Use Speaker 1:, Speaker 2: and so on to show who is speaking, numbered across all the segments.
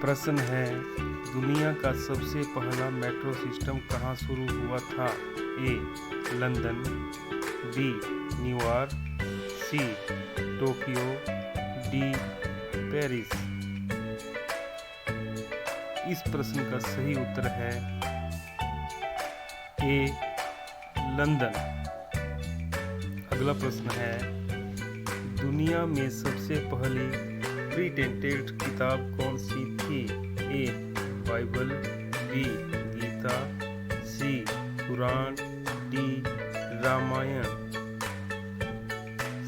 Speaker 1: प्रश्न है, दुनिया का सबसे पहला मेट्रो सिस्टम कहाँ शुरू हुआ था? A. London, B. New York, C. Tokyo, D. Paris. इस प्रश्न का सही उत्तर है ए. लंदन। अगला प्रश्न है, दुनिया में सबसे पहली प्रिंटेड किताब कौन सी थी? A. Bible, B. Gita, C. Quran, D. Ramayan.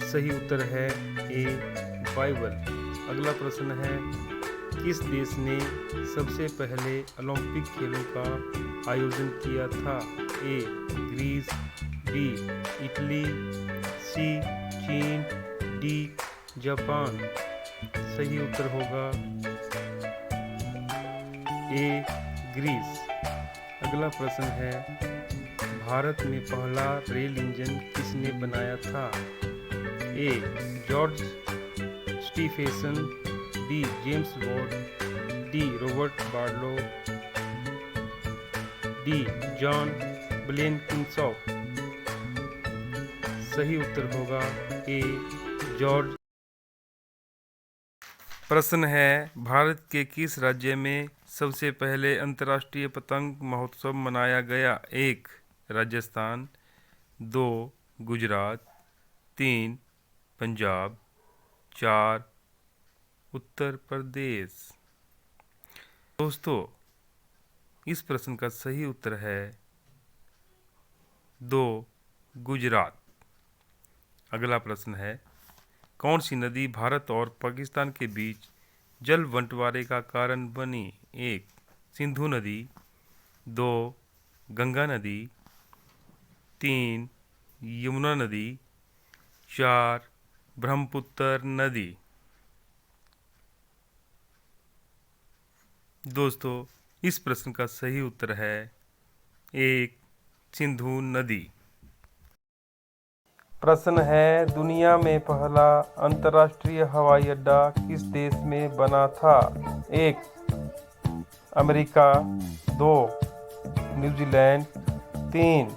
Speaker 1: सही उत्तर है ए. बाइबल। अगला प्रश्न है, किस देश ने सबसे पहले ओलंपिक खेलों का आयोजन किया था? A. Greece, B. Italy, C. चीन, डी. जापान। सही उत्तर होगा ए. ग्रीस। अगला प्रश्न है, भारत में पहला रेल इंजन किसने बनाया था? A. George Stephenson, B. James Watt, D. Robert Barlow, D. John Blenkinsop. सही उत्तर होगा ए. जॉर्ज। प्रश्न है, भारत के किस राज्य में सबसे पहले अंतर्राष्ट्रीय पतंग महोत्सव मनाया गया? 1. राजस्थान, 2. गुजरात, 3. पंजाब, 4. उत्तर प्रदेश। दोस्तों, इस प्रश्न का सही उत्तर है 2. गुजरात। अगला प्रश्न है, कौन सी नदी भारत और पाकिस्तान के बीच जल बंटवारे का कारण बनी? 1. सिंधु नदी, 2. गंगा नदी, 3. यमुना नदी, 4. ब्रह्मपुत्र नदी। दोस्तों, इस प्रश्न का सही उत्तर है 1. सिंधु नदी। प्रश्न है, दुनिया में पहला अंतर्राष्ट्रीय हवाई अड्डा किस देश में बना था? 1. अमेरिका, 2. न्यूजीलैंड, 3.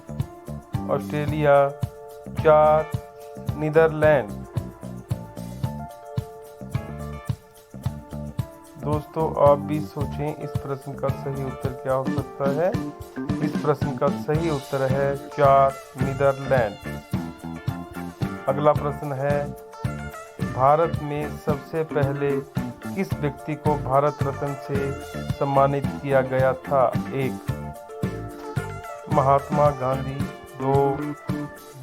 Speaker 1: ऑस्ट्रेलिया, 4. नीदरलैंड। दोस्तों, आप भी सोचें इस प्रश्न का सही उत्तर क्या हो सकता है। इस प्रश्न का सही उत्तर है 4. नीदरलैंड। अगला प्रश्न है, भारत में सबसे पहले किस व्यक्ति को भारत रत्न से सम्मानित किया गया था? 1. महात्मा गांधी, 2.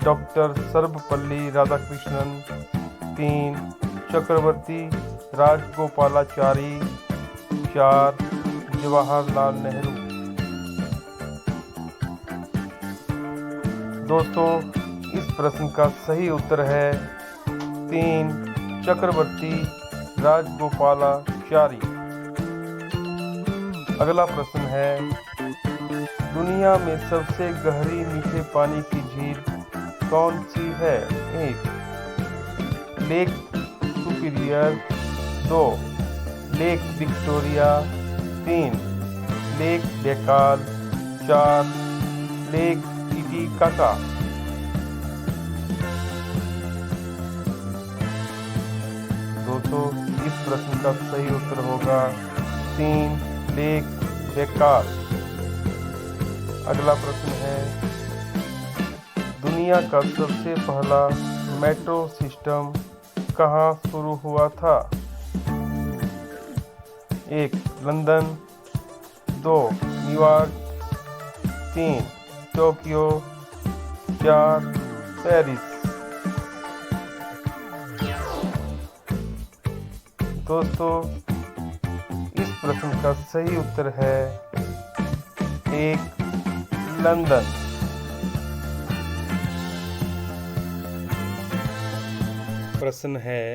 Speaker 1: डॉक्टर सर्वपल्ली राधाकृष्णन, 3. चक्रवर्ती राजगोपालाचारी, 4. जवाहरलाल नेहरू। दोस्तों, इस प्रश्न का सही उत्तर है 3. चक्रवर्ती राजगोपालाचारी। अगला प्रश्न है, दुनिया में सबसे गहरी मीठे पानी की झील कौन सी है? 1. Lake superior, 2. Lake Victoria, 3. Lake Baikal, 4. Lake Titicaca. दोस्तों, इस प्रश्न का सही उत्तर होगा 3. Lake Baikal. अगला प्रश्न है, दुनिया का सबसे पहला मेट्रो सिस्टम कहाँ शुरू हुआ था? 1. लंदन, 2. न्यूयॉर्क, 3. टोक्यो, 4. पेरिस। दोस्तों, इस प्रश्न का सही उत्तर है 1. लंदन। प्रश्न है,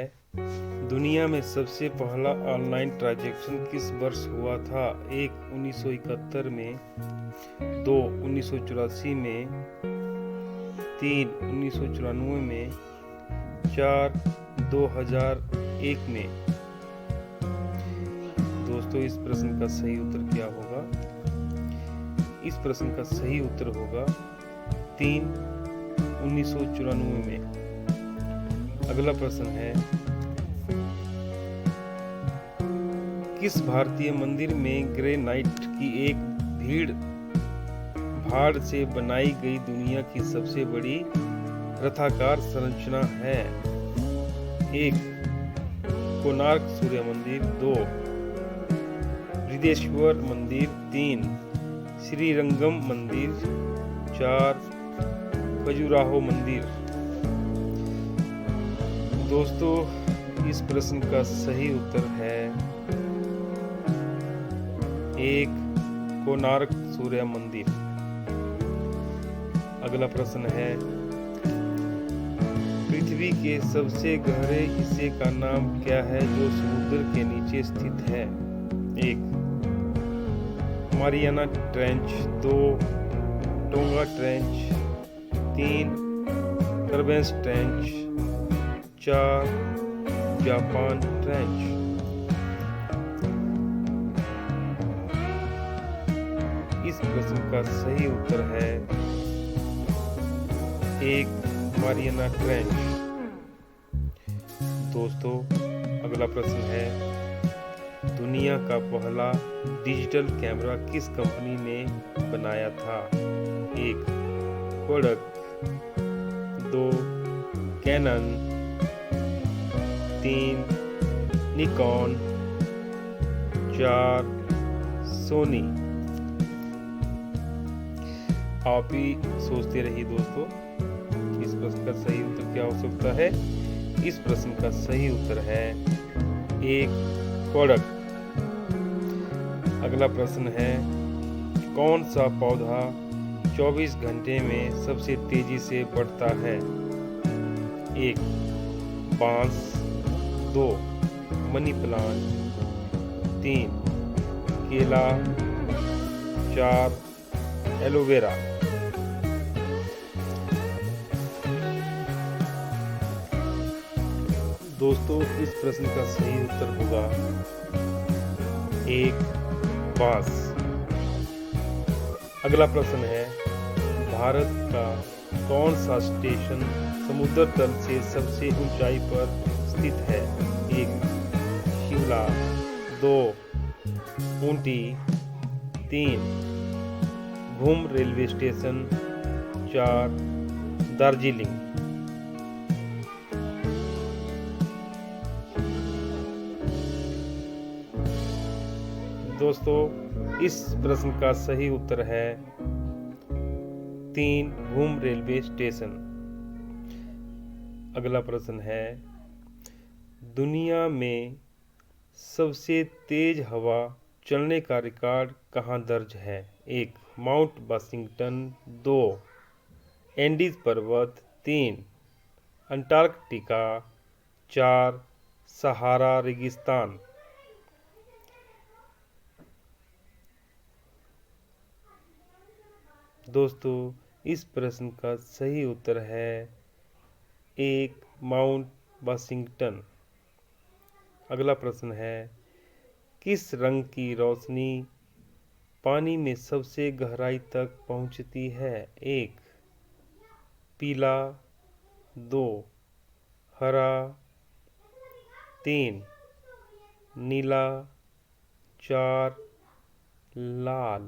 Speaker 1: दुनिया में सबसे पहला ऑनलाइन ट्रांजैक्शन किस वर्ष हुआ था? 1. 1971 में, 2. 1984 में, 3. 1994 में, 4. 2001 में। दोस्तों इस प्रश्न का सही उत्तर क्या होगा? इस प्रश्न का सही उत्तर होगा 3/1994 में। अगला प्रश्न है, किस भारतीय मंदिर में ग्रेनाइट की एक भीड़ भाड़ से बनाई गई दुनिया की सबसे बड़ी रथाकार संरचना है? 1. कोणार्क सूर्य मंदिर, 2. बृहदेश्वर मंदिर, 3. श्रीरंगम मंदिर, 4. खजुराहो मंदिर। दोस्तों इस प्रश्न का सही उत्तर है 1. कोणार्क सूर्य मंदिर। अगला प्रश्न है, पृथ्वी के सबसे गहरे हिस्से का नाम क्या है जो समुद्र के नीचे स्थित है? 1. Mariana trench, 2. Tonga trench, 3. करबेंस ट्रेंच, 4. Japan trench. इस प्रश्न का सही उत्तर है 1. Mariana trench. दोस्तों अगला प्रश्न है, दुनिया का पहला डिजिटल कैमरा किस कंपनी ने बनाया था? 1. कोडक, 2. कैनन, 3. निकॉन, 4. सोनी। आप ही सोचते रहिए दोस्तों, इस प्रश्न का सही उत्तर क्या हो सकता है? इस प्रश्न का सही उत्तर है 1. कोडक। अगला प्रश्न है, कौन सा पौधा 24 घंटे में सबसे तेजी से बढ़ता है? 1. बांस, 2. Money plant, 3. केला, 4. एलोवेरा। दोस्तों इस प्रश्न का सही उत्तर होगा 1. बांस। अगला प्रश्न है, भारत का कौन सा स्टेशन समुद्र तल से सबसे ऊंचाई पर स्थित है? 1. शिमला, 2. ऊटी, 3. घूम रेलवे स्टेशन, 4. दार्जिलिंग। दोस्तों इस प्रश्न का सही उत्तर है 3. घूम रेलवे स्टेशन। अगला प्रश्न है, दुनिया में सबसे तेज हवा चलने का रिकॉर्ड कहाँ दर्ज है? 1. Mount Washington, 2. एंडीज पर्वत, 3. अंटार्कटिका, 4. सहारा रेगिस्तान। दोस्तों इस प्रश्न का सही उत्तर है 1. Mount Washington. अगला प्रश्न है, किस रंग की रोशनी पानी में सबसे गहराई तक पहुंचती है? 1. पीला, 2. हरा, 3. नीला, 4. लाल।